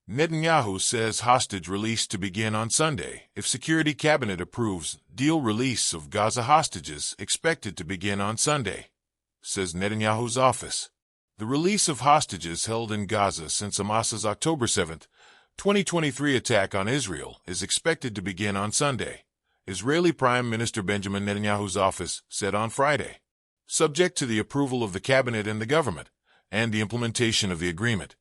Netanyahu says hostage release to begin on Sunday if Security Cabinet approves deal. Release of Gaza hostages expected to begin on Sunday, says Netanyahu's office. The release of hostages held in Gaza since Hamas's October 7, 2023 attack on Israel is expected to begin on Sunday, Israeli Prime Minister Benjamin Netanyahu's office said on Friday, subject to the approval of the cabinet and the government, and the implementation of the agreement.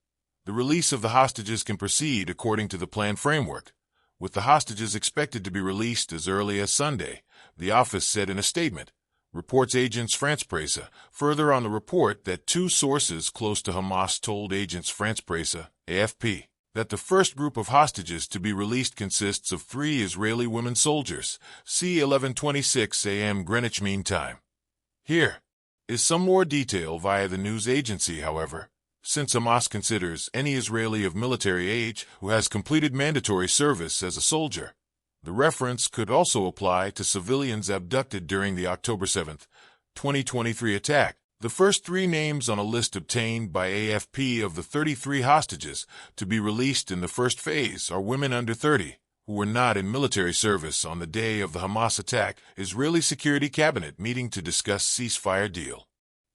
The release of the hostages can proceed according to the planned framework, with the hostages expected to be released as early as Sunday, the office said in a statement, reports Agence France-Presse. Further on the report that two sources close to Hamas told Agence France-Presse, AFP, that the first group of hostages to be released consists of 3 Israeli women soldiers, c. 11:26 a.m. Greenwich Mean Time. Here is some more detail via the news agency, however. Since Hamas considers any Israeli of military age who has completed mandatory service as a soldier, the reference could also apply to civilians abducted during the October 7, 2023 attack. The first 3 names on a list obtained by AFP of the 33 hostages to be released in the first phase are women under 30 who were not in military service on the day of the Hamas attack. Israeli Security Cabinet meeting to discuss ceasefire deal.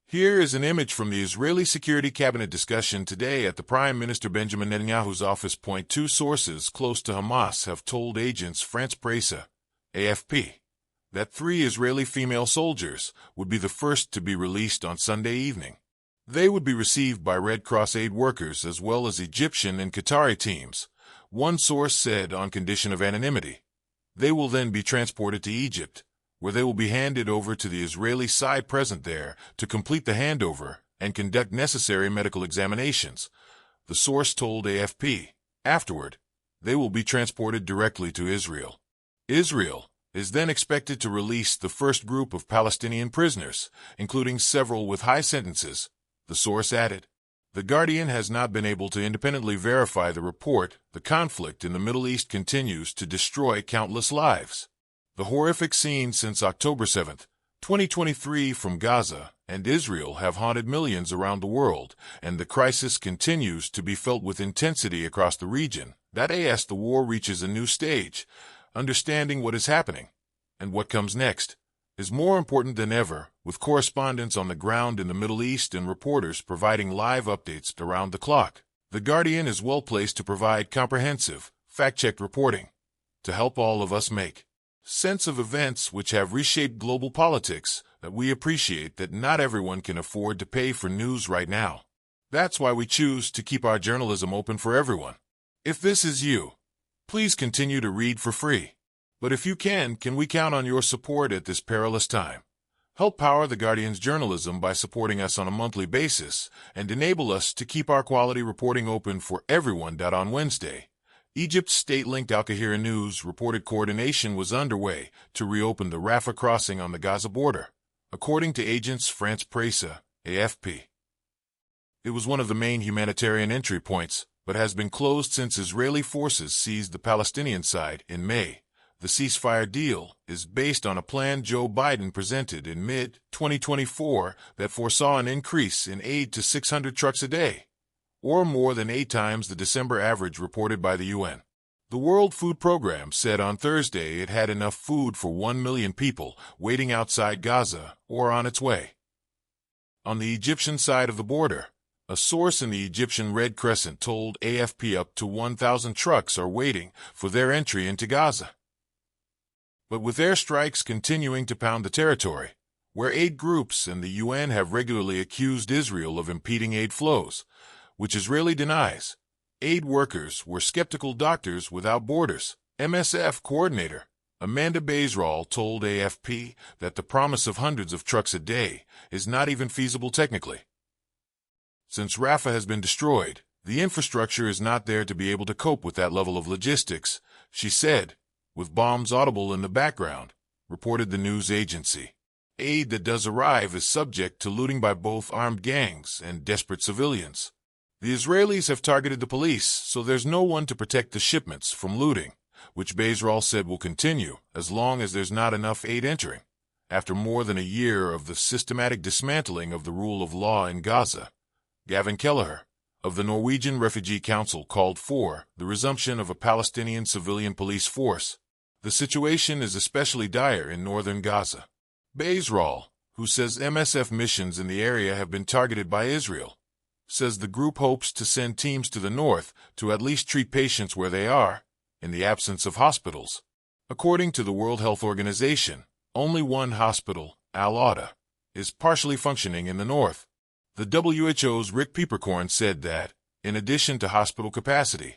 Here is an image from the Israeli Security Cabinet discussion today at the Prime Minister Benjamin Netanyahu's office. 2 sources close to Hamas have told Agence France-Presse, AFP, that 3 Israeli female soldiers would be the first to be released on Sunday evening. They would be received by Red Cross aid workers as well as Egyptian and Qatari teams, one source said on condition of anonymity. They will then be transported to Egypt, where they will be handed over to the Israeli side present there to complete the handover and conduct necessary medical examinations, the source told AFP. Afterward, they will be transported directly to Israel. Israel is then expected to release the first group of Palestinian prisoners, including several with high sentences, the source added. The Guardian has not been able to independently verify the report. The conflict in the Middle East continues to destroy countless lives. The horrific scenes since October 7, 2023 from Gaza and Israel have haunted millions around the world, and the crisis continues to be felt with intensity across the region. As the war reaches a new stage, understanding what is happening and what comes next is more important than ever, with correspondents on the ground in the Middle East and reporters providing live updates around the clock. The Guardian is well placed to provide comprehensive, fact-checked reporting to help all of us make sense of events which have reshaped global politics. That we appreciate that not everyone can afford to pay for news right now. That's why we choose to keep our journalism open for everyone. If this is you, please continue to read for free. But if you can we count on your support at this perilous time? Help power the Guardian's journalism by supporting us on a monthly basis and enable us to keep our quality reporting open for everyone. On Wednesday, Egypt's state-linked Al Qahira News reported coordination was underway to reopen the Rafah crossing on the Gaza border, according to Agence France-Presse, AFP. It was one of the main humanitarian entry points, but has been closed since Israeli forces seized the Palestinian side in May. The ceasefire deal is based on a plan Joe Biden presented in mid-2024 that foresaw an increase in aid to 600 trucks a day, or more than 8 times the December average reported by the UN. The World Food Program said on Thursday it had enough food for 1 million people waiting outside Gaza or on its way. On the Egyptian side of the border, a source in the Egyptian Red Crescent told AFP up to 1,000 trucks are waiting for their entry into Gaza. But with airstrikes continuing to pound the territory, where aid groups and the UN have regularly accused Israel of impeding aid flows, which Israeli denies, aid workers were skeptical. Doctors Without Borders, MSF coordinator Amanda Baisral told AFP that the promise of hundreds of trucks a day is not even feasible technically. Since Rafah has been destroyed, the infrastructure is not there to be able to cope with that level of logistics, she said, with bombs audible in the background, reported the news agency. Aid that does arrive is subject to looting by both armed gangs and desperate civilians. The Israelis have targeted the police, so there's no one to protect the shipments from looting, which Baisral said will continue as long as there's not enough aid entering. After more than a year of the systematic dismantling of the rule of law in Gaza, Gavin Kelleher, of the Norwegian Refugee Council called for the resumption of a Palestinian civilian police force. The situation is especially dire in northern Gaza. Bezral, who says MSF missions in the area have been targeted by Israel, says the group hopes to send teams to the north to at least treat patients where they are, in the absence of hospitals. According to the World Health Organization, only one hospital, Al-Adha, is partially functioning in the north. The WHO's Rick Peppercorn said that, in addition to hospital capacity,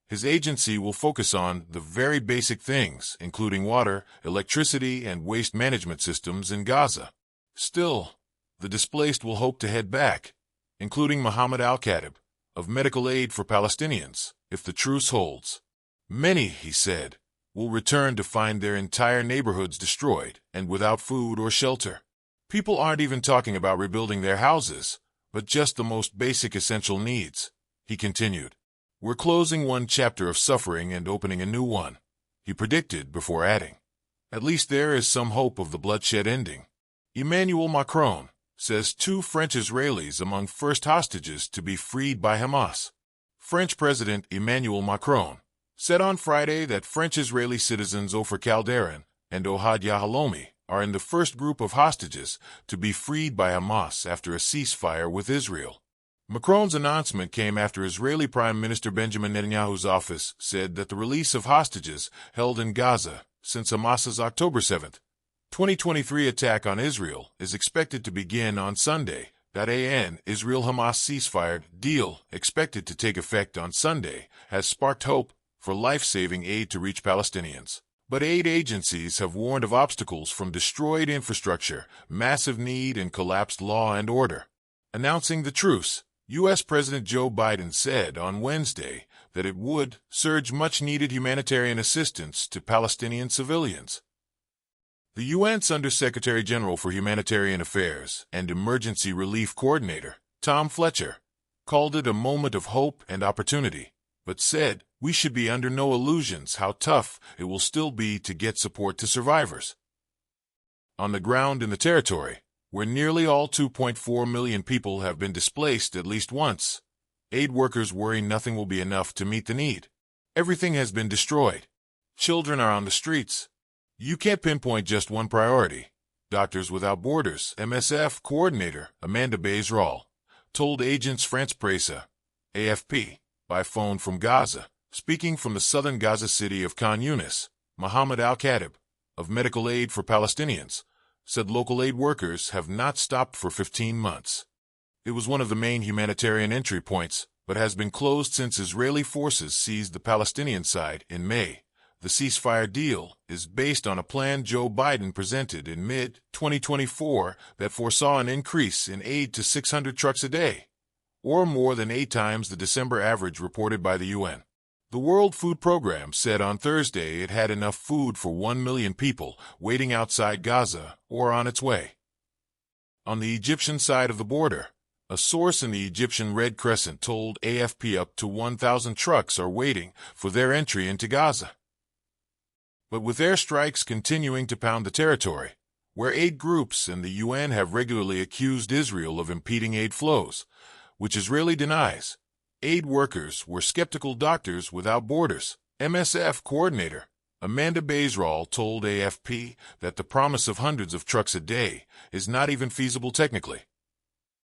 his agency will focus on the very basic things, including water, electricity, and waste management systems in Gaza. Still, the displaced will hope to head back, including Mohammed Al-Khatib, of Medical Aid for Palestinians, if the truce holds. Many, he said, will return to find their entire neighborhoods destroyed and without food or shelter. People aren't even talking about rebuilding their houses, but just the most basic essential needs, he continued. We're closing one chapter of suffering and opening a new one, he predicted before adding. At least there is some hope of the bloodshed ending. Emmanuel Macron says 2 French Israelis among first hostages to be freed by Hamas. French President Emmanuel Macron said on Friday that French-Israeli citizens Ofer Calderon and Ohad Yahalomi are in the first group of hostages to be freed by Hamas after a ceasefire with Israel. Macron's announcement came after Israeli Prime Minister Benjamin Netanyahu's office said that the release of hostages held in Gaza since Hamas's October 7, 2023 attack on Israel is expected to begin on Sunday. An Israel-Hamas ceasefire deal expected to take effect on Sunday has sparked hope for life-saving aid to reach Palestinians. But aid agencies have warned of obstacles from destroyed infrastructure, massive need, and collapsed law and order. Announcing the truce, U.S. President Joe Biden said on Wednesday that it would surge much-needed humanitarian assistance to Palestinian civilians. The UN's Undersecretary-General for Humanitarian Affairs and Emergency Relief Coordinator, Tom Fletcher, called it a moment of hope and opportunity, but said we should be under no illusions how tough it will still be to get support to survivors. On the ground in the territory, where nearly all 2.4 million people have been displaced at least once, aid workers worry nothing will be enough to meet the need. Everything has been destroyed. Children are on the streets. You can't pinpoint just one priority. Doctors Without Borders MSF coordinator Amanda Bezral told Agence France-Presse, AFP, by phone from Gaza. Speaking from the southern Gaza city of Khan Yunis, Mohammed Al-Khatib, of Medical Aid for Palestinians, said local aid workers have not stopped for 15 months. It was one of the main humanitarian entry points, but has been closed since Israeli forces seized the Palestinian side in May. The ceasefire deal is based on a plan Joe Biden presented in mid-2024 that foresaw an increase in aid to 600 trucks a day, or more than 8 times the December average reported by the UN. The World Food Program said on Thursday it had enough food for 1 million people waiting outside Gaza or on its way. On the Egyptian side of the border, a source in the Egyptian Red Crescent told AFP up to 1,000 trucks are waiting for their entry into Gaza. But with airstrikes continuing to pound the territory, where aid groups and the UN have regularly accused Israel of impeding aid flows, which Israeli denies, aid workers were skeptical. Doctors Without Borders MSF coordinator Amanda Bezral told AFP that the promise of hundreds of trucks a day is not even feasible technically.